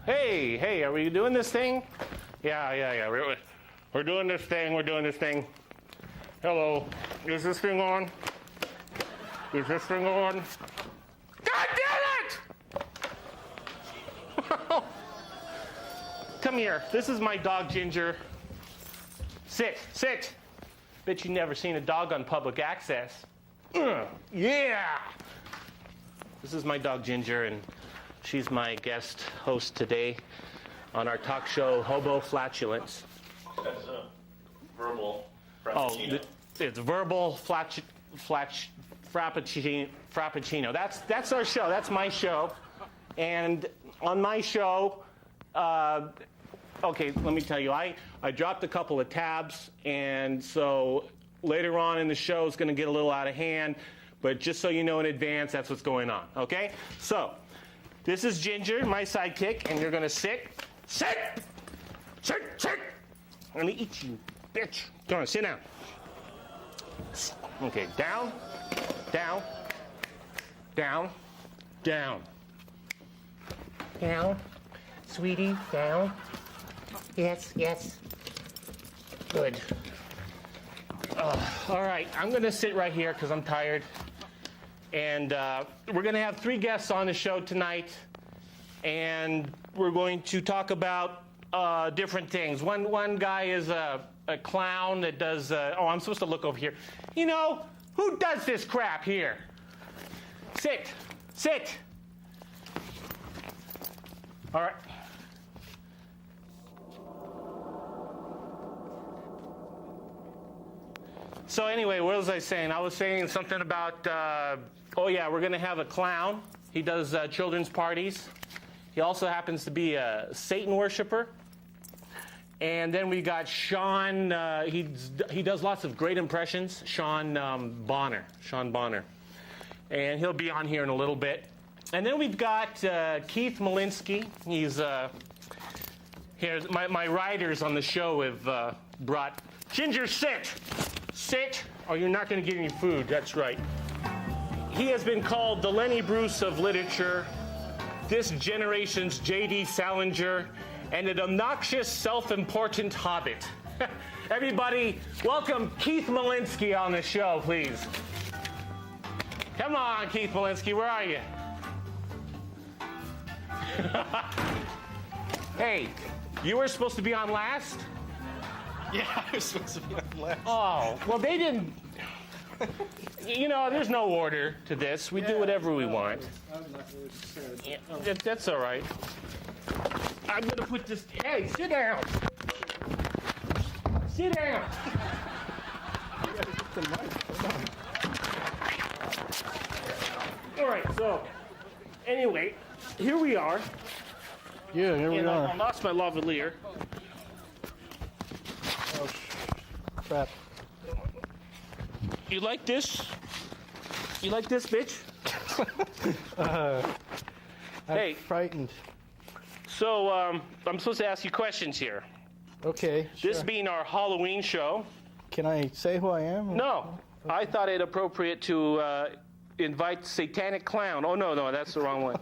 Hey, are we doing this thing? Yeah. We're doing this thing. Hello. Is this thing on? God damn it! Come here. This is my dog, Ginger. Sit. Bet you never seen a dog on public access. Yeah! This is my dog, Ginger, and she's my guest host today on our talk show, Hobo Flatulence. That's a verbal frappuccino. It's verbal frappuccino. That's our show. That's my show. And on my show, okay, let me tell you, I dropped a couple of tabs, and so later on in the show it's going to get a little out of hand, but just so you know in advance, that's what's going on, okay? So, this is Ginger, my sidekick, and you're going to sit. I'm going to eat you, bitch. Come on, sit down. Okay, down. Down. Sweetie, down. Yes. Good. All right, I'm going to sit right here because I'm tired. And we're going to have 3 guests on the show tonight. And we're going to talk about different things. One guy is a clown that does... I'm supposed to look over here. You know, who does this crap here? Sit. All right. So anyway, what was I saying? I was saying something about, we're going to have a clown. He does children's parties. He also happens to be a Satan worshiper. And then we got Sean. He does lots of great impressions. Sean Bonner. And he'll be on here in a little bit. And then we've got Keith Malinsky. He's here. My writers on the show have brought Ginger. Sit, or you're not going to get any food. That's right. He has been called the Lenny Bruce of literature, this generation's J.D. Salinger, and an obnoxious, self-important hobbit. Everybody, welcome Keith Malinsky on the show, please. Come on, Keith Malinsky, where are you? Hey, you were supposed to be on last? Yeah, I was supposed to be on last. Oh, well, they didn't. You know, there's no order to this. We do whatever we want. Yeah, that's all right. I'm going to put this... Hey, sit down. All right, so, anyway, here we are. Yeah, here we are. I lost my lavalier. Oh, crap. You like this? You like this, bitch? I'm frightened. So, I'm supposed to ask you questions here. Okay, This sure. being our Halloween show. Can I say who I am? No. Okay. I thought it appropriate to invite Satanic Clown. Oh, no, that's the wrong one.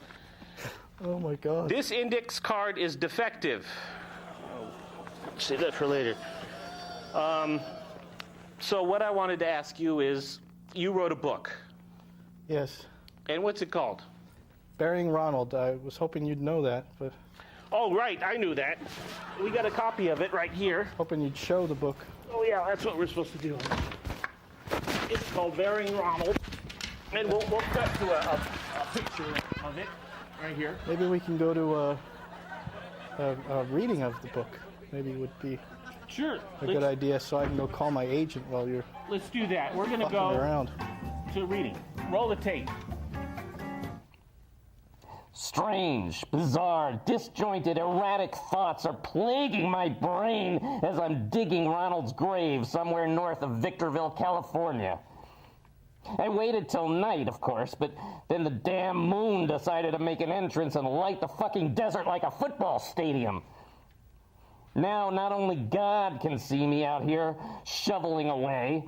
Oh, my God. This index card is defective. Save that for later. So what I wanted to ask you is, you wrote a book. Yes. And what's it called? Burying Ronald. I was hoping you'd know that, but... Oh, right, I knew that. We got a copy of it right here. Hoping you'd show the book. Oh, yeah, that's what we're supposed to do. It's called Burying Ronald. And we'll cut to a picture of it right here. Maybe we can go to a reading of the book. Maybe it would be Sure. a good idea, so I can go call my agent while you're Let's do that. We're going to fucking go around. to reading. Roll the tape. Strange, bizarre, disjointed, erratic thoughts are plaguing my brain as I'm digging Ronald's grave somewhere north of Victorville, California. I waited till night, of course, but then the damn moon decided to make an entrance and light the fucking desert like a football stadium. Now, not only God can see me out here shoveling away,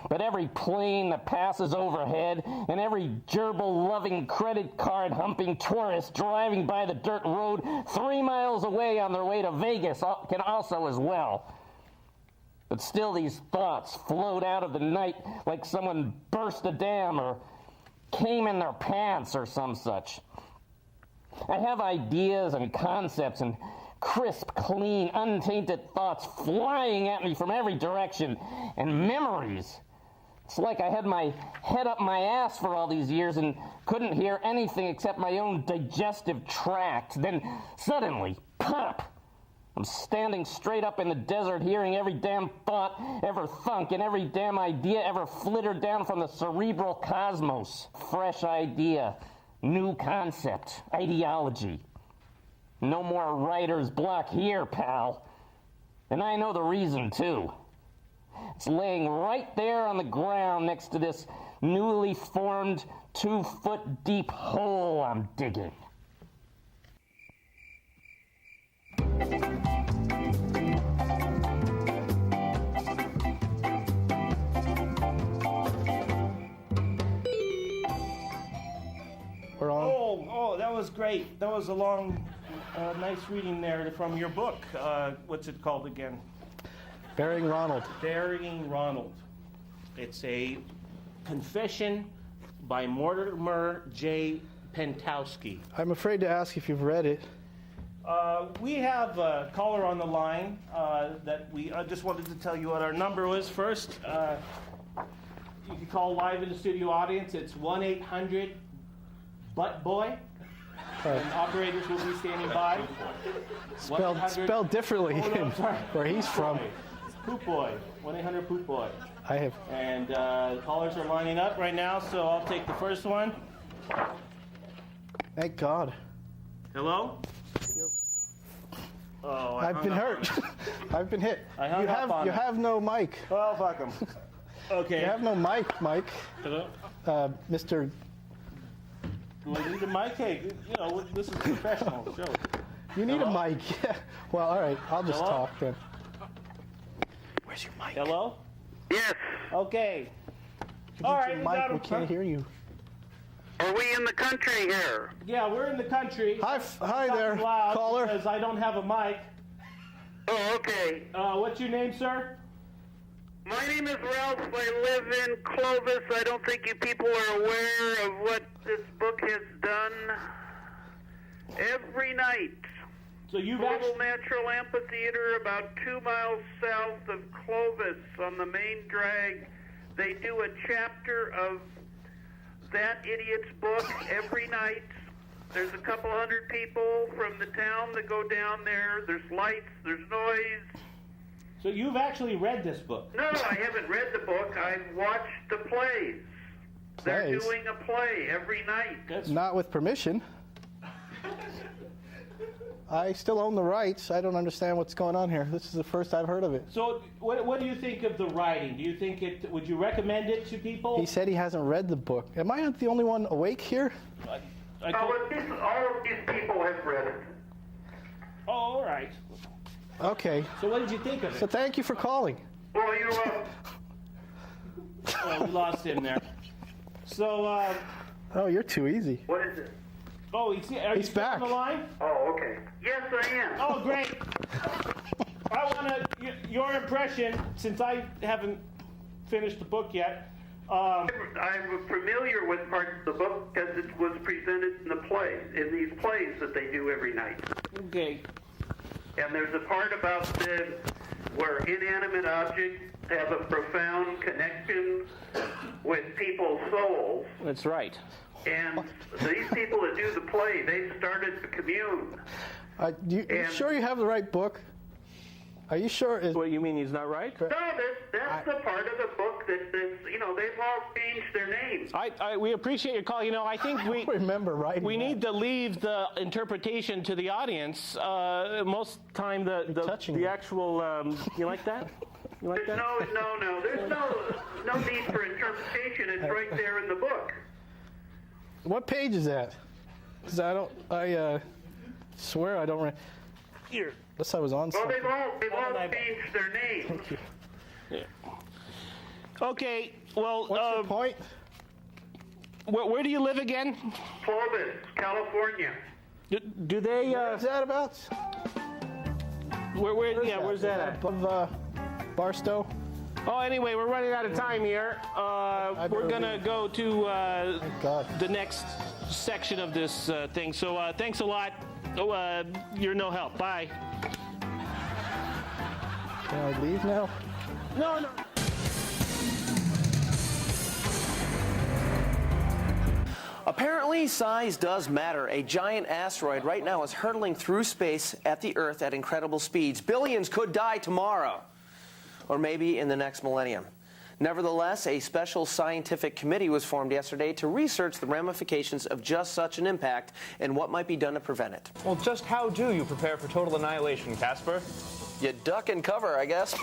But every plane that passes overhead and every gerbil-loving, credit card-humping tourist driving by the dirt road 3 miles away on their way to Vegas can also as well. But still these thoughts float out of the night like someone burst a dam or came in their pants or some such. I have ideas and concepts and crisp, clean, untainted thoughts flying at me from every direction, and memories. It's like I had my head up my ass for all these years and couldn't hear anything except my own digestive tract. Then suddenly, pop! I'm standing straight up in the desert hearing every damn thought ever thunk and every damn idea ever flittered down from the cerebral cosmos. Fresh idea, new concept, ideology. No more writer's block here, pal. And I know the reason, too. It's laying right there on the ground next to this newly formed 2-foot deep hole I'm digging. We're on. Oh, that was great. That was a long, nice reading there from your book. What's it called again? Burying Ronald. Burying Ronald. It's a confession by Mortimer J. Pentowski. I'm afraid to ask if you've read it. We have a caller on the line that I just wanted to tell you what our number was first. You can call live in the studio audience. It's 1-800-BUTT-BOY. And operators will be standing by. Spelled differently where he's from. Poop Boy. 1-800-Poop Boy. I have. And callers are lining up right now, so I'll take the first one. Thank God. Hello? Oh, I've been hurt. I've been hit. I hung up on You him. have no mic. Oh, fuck him. Okay. You have no mic, Mike. Hello? Mr. Do I need a mic? Hey, this is a professional show. You need Hello? a mic. Yeah. Well, all right. I'll just Hello? talk then. Where's your mic? Hello? Yes. Okay. Give All us right, your we mic. got We him. can't hear you. Are we in the country here? Yeah, we're in the country. Hi there, Loud caller. Because I don't have a mic. Oh, okay. What's your name, sir? My name is Ralph. I live in Clovis. I don't think you people are aware of what this book has done. Every night, So you've Global actually... Natural Amphitheater, about 2 miles south of Clovis on the main drag, they do a chapter of that idiot's book every night. There's a couple hundred people from the town that go down there. There's lights, there's noise. So you've actually read this book? No, I haven't read the book. I've watched the plays. They're Plays? doing a play every night. That's... Not with permission. I still own the rights. I don't understand what's going on here. This is the first I've heard of it. So what do you think of the writing? Do you think would you recommend it to people? He said he hasn't read the book. Am I the only one awake here? I All told- of these people have read it. Oh, all right. Okay. So what did you think of So it? thank you for calling. Well, you Oh, we lost him there. So, Oh, you're too easy. what is it? are you still back. on the line? Oh, okay. Yes, I am. Oh, great. I want your impression, since I haven't finished the book yet. I'm familiar with parts of the book because it was presented in the play, in these plays that they do every night. Okay. And there's a part about where inanimate objects have a profound connection with people's souls. That's right. And these people that do the play, they started to commune. You sure you have the right book? Are you sure? What, you mean he's not right? No, that's the part of the book that's they've all changed their names. We appreciate your call. I think I don't remember writing we that. need to leave the interpretation to the audience. Most time touching the me. actual. You like that? You like There's that? no. There's no need for interpretation. It's right there in the book. What page is that? Because I swear I don't. Here. Unless I was on Well, something. they've all changed their names. Okay, well, What's your point? where do you live again? Clovis, California. Do they, What's that about? where's that at? Above Barstow. Oh, anyway, we're running out of time here. We're going to go to Thank God. the next section of this thing. So thanks a lot. Oh, you're no help. Bye. Can I leave now? No. Apparently, size does matter. A giant asteroid right now is hurtling through space at the Earth at incredible speeds. Billions could die tomorrow, or maybe in the next millennium. Nevertheless, a special scientific committee was formed yesterday to research the ramifications of just such an impact and what might be done to prevent it. Well, just how do you prepare for total annihilation, Casper? You duck and cover, I guess.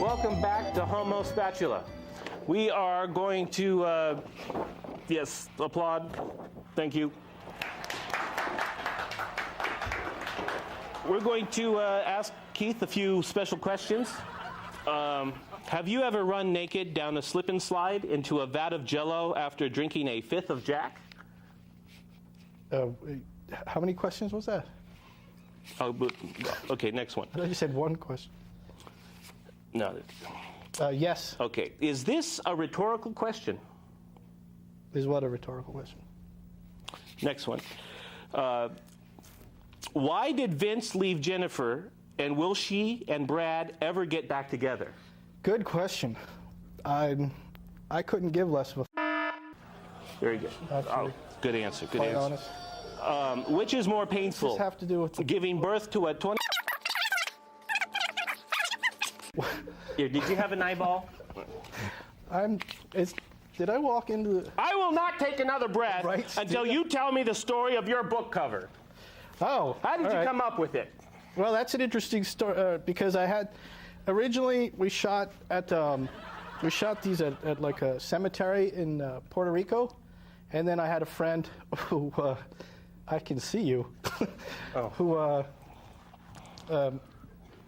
Welcome back to Homo Spatula. We are going to, yes, applaud. Thank you. We're going to ask Keith a few special questions. Have you ever run naked down a slip and slide into a vat of Jell-O after drinking a fifth of Jack? How many questions was that? Oh, okay, next one. I thought you said one question. No. Yes. Okay, is this a rhetorical question? Is what a rhetorical question? Next one. Why did Vince leave Jennifer, and will she and Brad ever get back together? Good question. I couldn't give less of a Very good. Actually, Good answer. Good quite answer. honest. Which is more painful? Does this have to do with the Giving birth to a 20. Here, did you have an eyeball? Did I walk into the... I will not take another breath Right, until you tell me the story of your book cover. Oh. How did all you right. come up with it? Well, that's an interesting story because I had originally we shot these at like a cemetery in Puerto Rico, and then I had a friend who I can see you, who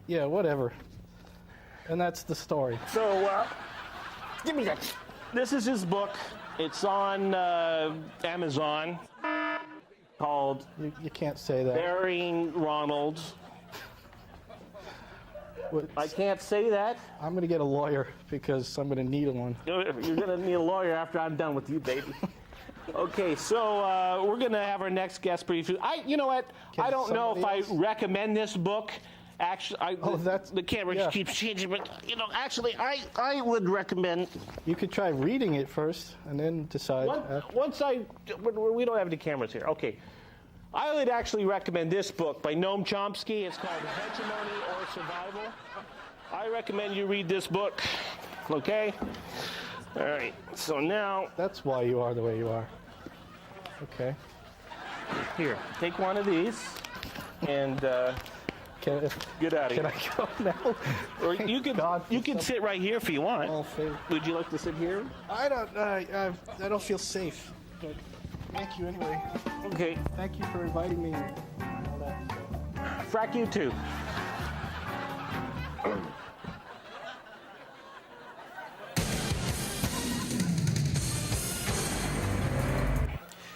yeah, whatever, and that's the story. So, give me that. This is his book. It's on Amazon called You can't say that. Burying Ronald. What- I can't say that. I'm gonna get a lawyer because I'm gonna need one. You're going to need a lawyer after I'm done with you, baby. Okay, so we're going to have our next guest pretty soon. You know what? Can I don't know if somebody I else? recommend this book. Actually, the camera yeah. keeps changing, but actually, I would recommend. You could try reading it first and then decide. Once we don't have any cameras here. Okay, I would actually recommend this book by Noam Chomsky. It's called Hegemony or Survival. I recommend you read this book. Okay. All right. So now, That's why you are the way you are. Okay. here, take one of these, and get out of Can here. I go now? Or you Thank can God for sit something. right here if you want. All fair. Would you like to sit here? I don't feel safe. But thank you anyway. Okay. Thank you for inviting me. And all that stuff. Frack you too.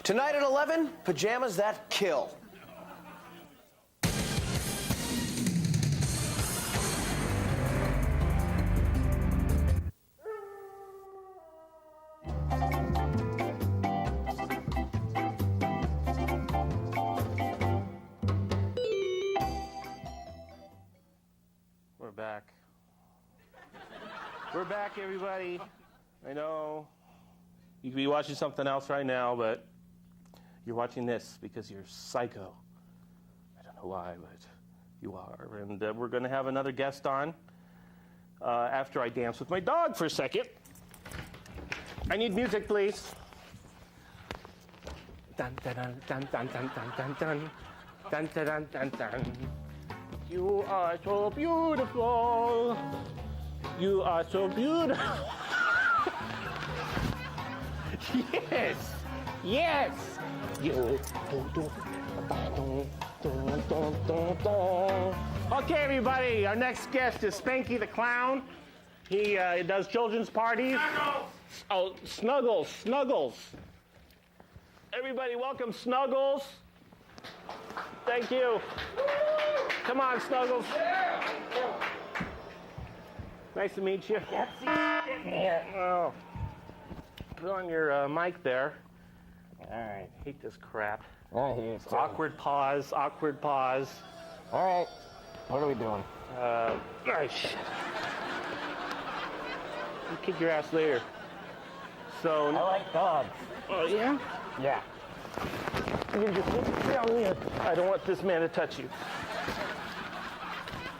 Tonight at 11, pajamas that kill. We're back. We're back, everybody. I know you could be watching something else right now, but you're watching this because you're psycho. I don't know why, but you are. And we're going to have another guest on after I dance with my dog for a second. I need music, please. Dun, dun, dun, dun, dun, dun, dun, dun. Dun, dun, dun, dun, dun. You are so beautiful. You are so beautiful. Yes. Yes. Okay, everybody. Our next guest is Spanky the Clown. He does children's parties. Snuggles. Oh, Snuggles. Snuggles. Everybody, welcome Snuggles. Thank you. Come on, Snuggles. Nice to meet you. Oh. Put on your mic there. All right. Hate this crap. Awkward pause. Awkward pause. All right. What are we doing? Shit. I'll kick your ass later. So. I like dogs. Oh yeah. Yeah. You can just sit down here. I don't want this man to touch you.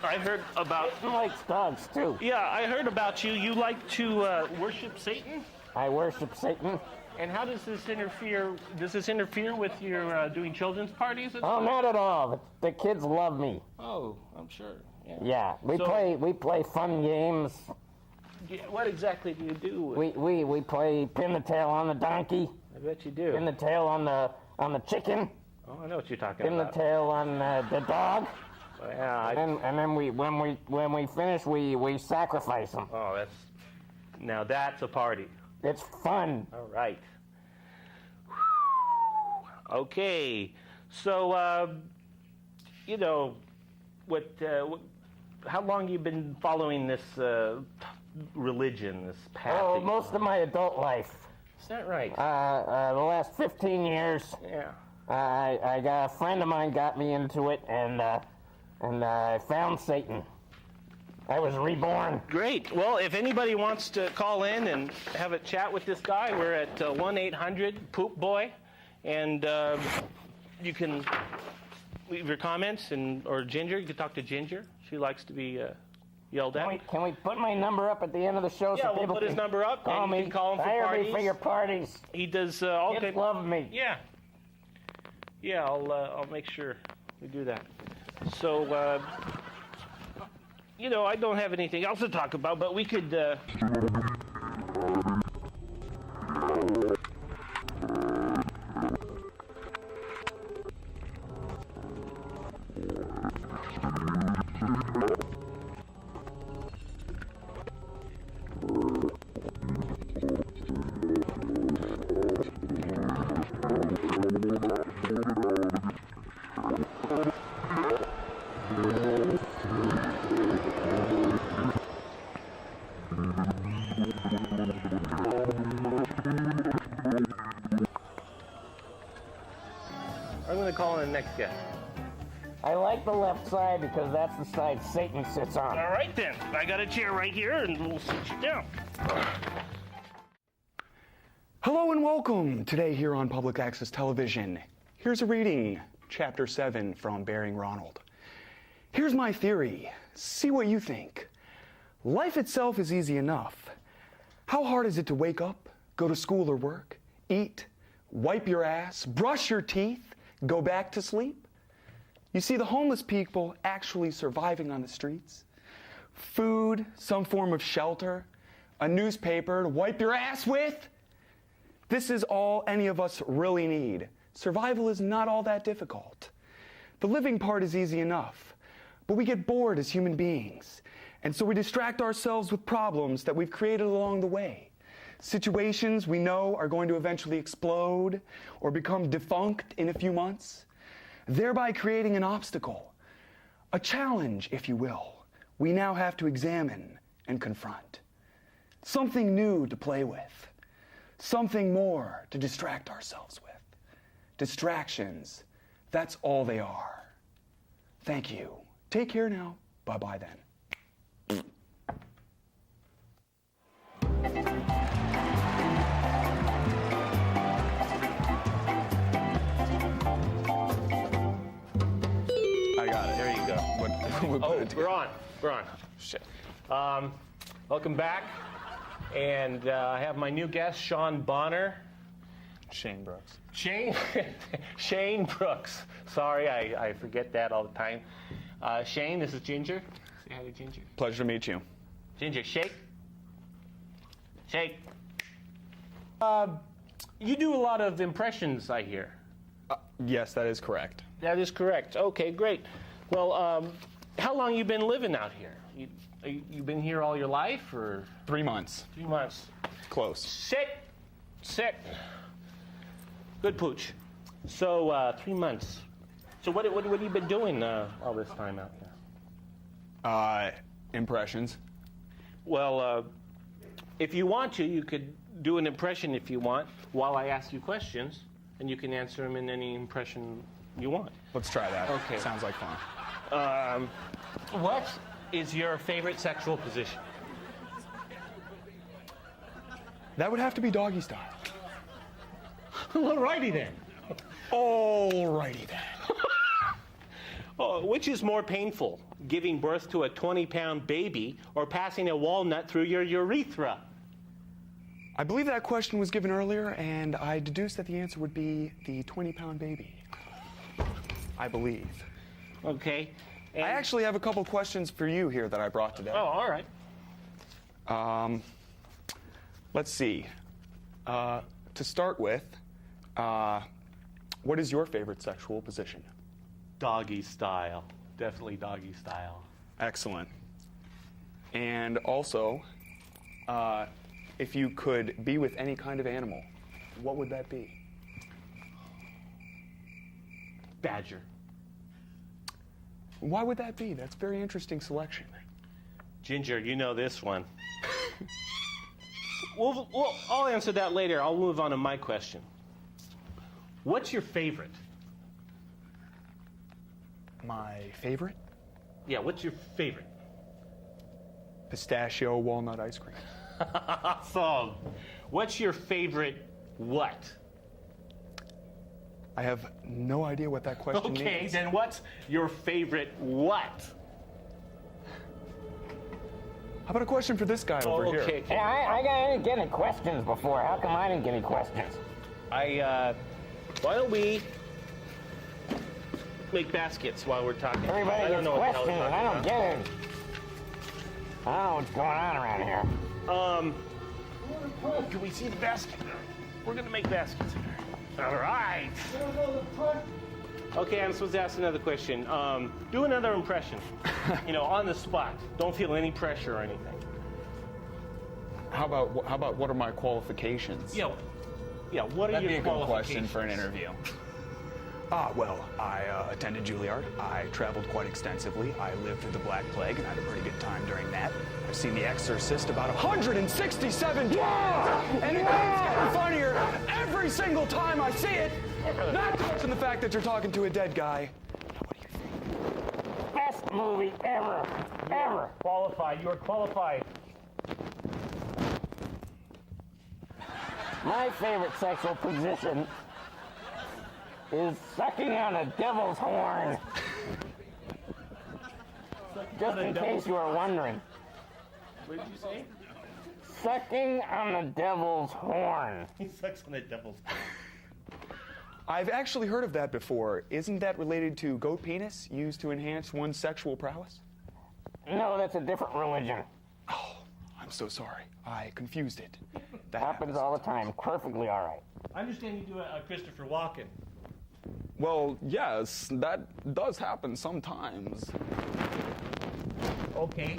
I heard about. He likes dogs too. Yeah, I heard about you. You like to worship Satan? I worship Satan. And how does this interfere? Does this interfere with your doing children's parties? Oh, not at all. The kids love me. Oh, I'm sure. Yeah. Yeah, we play fun games. Yeah, what exactly do you do? We play pin the tail on the donkey. I bet you do. Pin the tail on the chicken. Oh, I know what you're talking Pin about. the tail on the dog. Yeah. And then when we finish we sacrifice them. Oh, that's a party. It's fun. All right. Okay. So, you know, how long you been following this religion, this path? Oh, most of my adult life. Is that right? The last 15 years. Yeah. I got a friend of mine got me into it, and I found Satan. I was reborn. Great. Well, if anybody wants to call in and have a chat with this guy, we're at 1-800-POOP-BOY, and you can leave your comments, or Ginger. You can talk to Ginger. She likes to be yelled at. Can we put my number up at the end of the show? Yeah, so we'll people put his number up, call and me. you can call him for Hire parties. me for your parties. He does all Kids kinds. love me. Yeah. Yeah, I'll make sure we do that. So, you know, I don't have anything else to talk about, but we could. I'm going to call in the next guest. I like the left side because that's the side Satan sits on. All right, then. I got a chair right here, and we'll sit you down. Hello and welcome. Today here on Public Access Television, here's a reading, Chapter 7 from Bearing Ronald. Here's my theory. See what you think. Life itself is easy enough. How hard is it to wake up, go to school or work, eat, wipe your ass, brush your teeth, go back to sleep? You see the homeless people actually surviving on the streets. Food, some form of shelter, a newspaper to wipe your ass with. This is all any of us really need. Survival is not all that difficult. The living part is easy enough, but we get bored as human beings, and so we distract ourselves with problems that we've created along the way. Situations we know are going to eventually explode or become defunct in a few months, thereby creating an obstacle, a challenge, if you will, we now have to examine and confront. Something new to play with, something more to distract ourselves with. Distractions, that's all they are. Thank you. Take care now. Bye-bye then. I got it. There you go. We're on. We're on. Shit. Welcome back. And I have my new guest, Sean Bonner. Shane Brooks. Shane Brooks. Sorry, I forget that all the time. Shane, this is Ginger. Say hi to Ginger. Pleasure to meet you. Ginger, shake. Shake. You do a lot of impressions, I hear. Yes, that is correct. That is correct. Okay, great. Well, how long you been living out here? You been here all your life, or 3 months. 3 months? Close. Sit. Good pooch. So 3 months. So what have you been doing all this time out here? Impressions. Well, if you want to, you could do an impression if you want while I ask you questions, and you can answer them in any impression you want. Let's try that. Okay. Sounds like fun. What is your favorite sexual position? That would have to be doggy style. Alrighty then. Alrighty then. Oh, which is more painful, giving birth to a 20-pound baby or passing a walnut through your urethra? I believe that question was given earlier, and I deduced that the answer would be the 20-pound baby. I believe. Okay. I actually have a couple questions for you here that I brought today. Oh, all right. Let's see. To start with, what is your favorite sexual position? Doggy style. Definitely doggy style. Excellent. And also, if you could be with any kind of animal, what would that be? Badger. Why would that be? That's a very interesting selection. Ginger, you know this one. I'll answer that later. I'll move on to my question. What's your favorite? My favorite? Yeah, what's your favorite? Pistachio walnut ice cream. Awesome. What's your favorite what? I have no idea what that question means. Okay, then what's your favorite what? How about a question for this guy over here? Okay. Hey, I didn't get any questions before. How come I didn't get any questions? Why don't we make baskets while we're talking? Everybody I don't gets know what the hell questions, we're and I don't talking get any. I don't know what's going on around here. about. Can we see the basket? We're gonna make baskets. All right. Okay, I'm supposed to ask another question. Do another impression. On the spot. Don't feel any pressure or anything. How about what are my qualifications? Yeah. What are That'd be your a good question qualifications? for an interview. Well, I attended Juilliard. I traveled quite extensively. I lived through the Black Plague and had a pretty good time during that. I've seen The Exorcist about 167 times, and it keeps getting funnier every single time I see it. Not to mention the fact that you're talking to a dead guy. Now, what do you think? Best movie ever. Ever. Qualified. You're qualified. My favorite sexual position is sucking on a devil's horn. Just in case you were wondering. What did you say? Sucking on the devil's horn. He sucks on the devil's. I've actually heard of that before. Isn't that related to goat penis used to enhance one's sexual prowess? No, that's a different religion. Oh, I'm so sorry. I confused it. That Happens all the time. Perfectly all right. I understand you do a Christopher Walken. Well, yes, that does happen sometimes. Okay.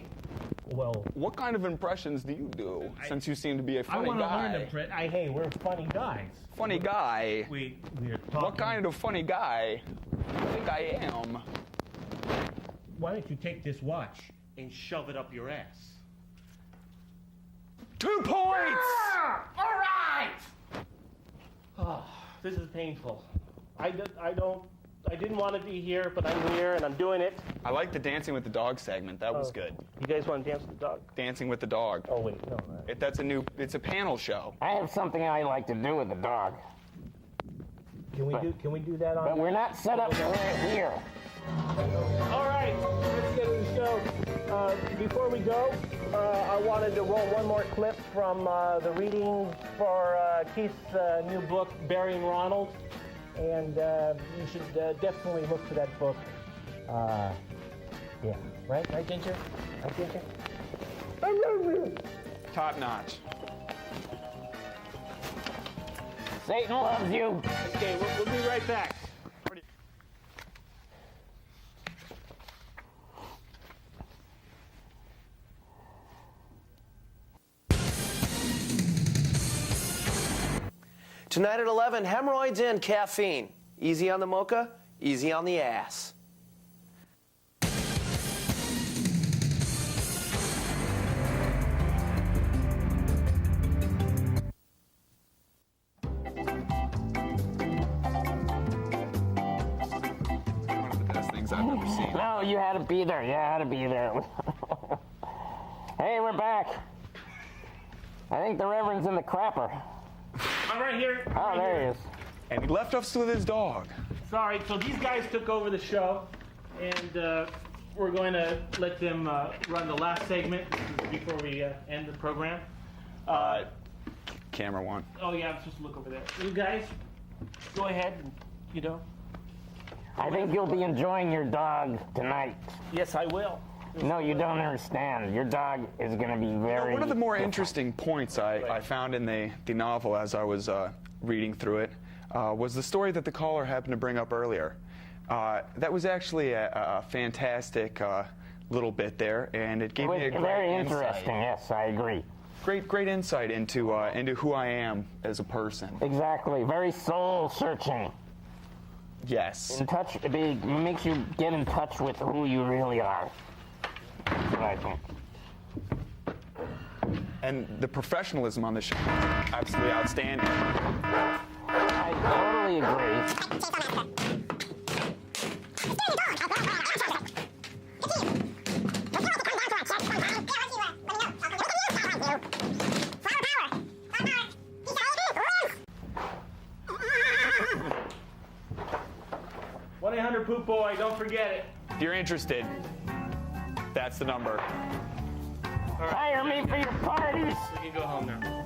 Well, What kind of impressions do you do, since you seem to be a I funny want to guy? learn to. Hey, we're funny guys. Funny guy? We're talking. What kind of funny guy do you think I am? Why don't you take this watch and shove it up your ass? 2 points! All right. Oh, this is painful. I didn't want to be here, but I'm here and I'm doing it. I like the Dancing with the Dog segment. That was good. You guys want to dance with the dog? Dancing with the Dog. Oh wait, no. It's a panel show. I have something I like to do with the dog. Can we do that on? But we're not set up for it here. All right, let's get to the show. Before we go, I wanted to roll one more clip from the reading for Keith's new book, Burying Ronald. And you should definitely look for that book. Yeah, right, Ginger? Right, Ginger? Top notch. Satan loves you. Okay, we'll be right back. Tonight at 11, hemorrhoids and caffeine. Easy on the mocha, easy on the ass. One of the best things I've ever seen. No, you had to be there. You had to be there. Hey, we're back. I think the Reverend's in the crapper. I'm right here. Oh, there he is. And he left us with his dog. Sorry, so these guys took over the show, and we're going to let them run the last segment before we end the program. Camera one. Oh yeah, I'm supposed to look over there. You guys, go ahead and, I think you'll be enjoying your dog tonight. Yes, I will. No, you don't understand. Your dog is going to be very... One of the more interesting points I found in the novel as I was reading through it was the story that the caller happened to bring up earlier. That was actually a fantastic little bit there, and it gave me a great very insight. interesting, yes, I agree. Great insight into who I am as a person. Exactly, very soul-searching. Yes. In touch, it makes you get in touch with who you really are. That's what I think. And the professionalism on the show, absolutely outstanding. I totally agree. Poop Boy, don't forget it. If you're interested, that's the number. Hire me for your parties. You can go home now.